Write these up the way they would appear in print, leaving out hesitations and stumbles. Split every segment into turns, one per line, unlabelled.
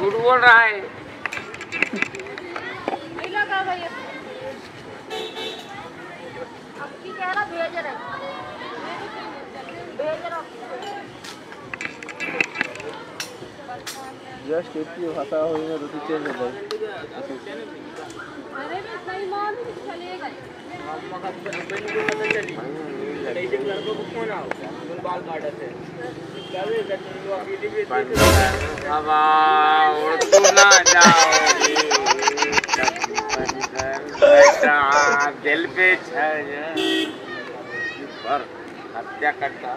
झूठ बोल रहा है।
नहीं लगा भैया, अब की कह रहा भेज रहे, भेज रहा
जस्ट इतनी भाषा हुई ना तो चेंज हो जाए।
अरे नहीं मान चलेगा
बाल काटते हवा उड़ तू ना जाओगी दिल पे पर हत्या करता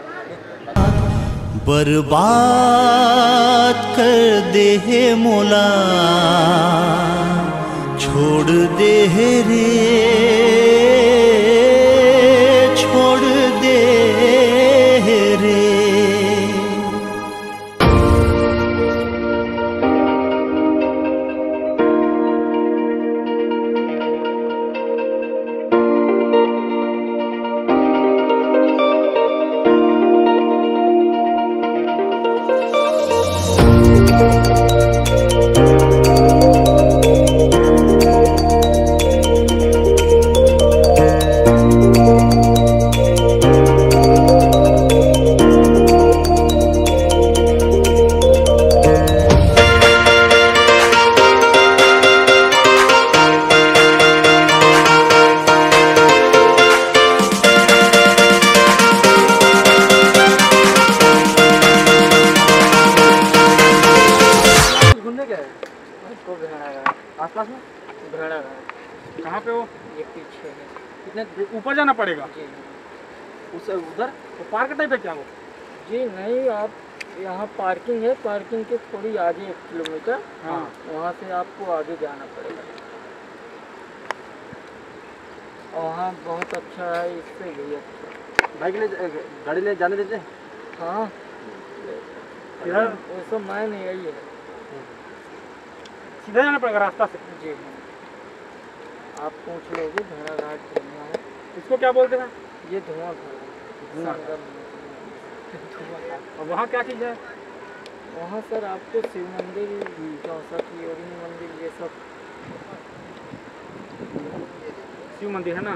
बर्बाद कर दे है मौला, छोड़ दे है रे, छोड़ दे है रे।
आसपास में
भेड़ा घाट
कहाँ पे हो?
ये पीछे है।
कितने ऊपर जाना पड़ेगा?
जी
उस उधर तो पार्क टाइप है क्या वो?
जी नहीं, आप यहाँ पार्किंग है, पार्किंग के थोड़ी आगे 1 किलोमीटर,
हाँ
वहाँ से आपको आगे जाना पड़ेगा। वहाँ बहुत अच्छा है, इससे भी अच्छा।
बाइक ले गाड़ी ले जाने देते?
हाँ
इधर
वो सब मैंने यही है।
सीधा जाना पड़ेगा रास्ता से?
जी हाँ, आप पूछ लोगे भेड़ा घाट घूमना है।
इसको क्या बोलते हैं?
ये धुआं घाट
धुआं
संगम।
और वहाँ क्या चीज़ है?
वहाँ सर आपको शिव मंदिर, 64 योगिनी मंदिर, ये सब
शिव मंदिर है ना?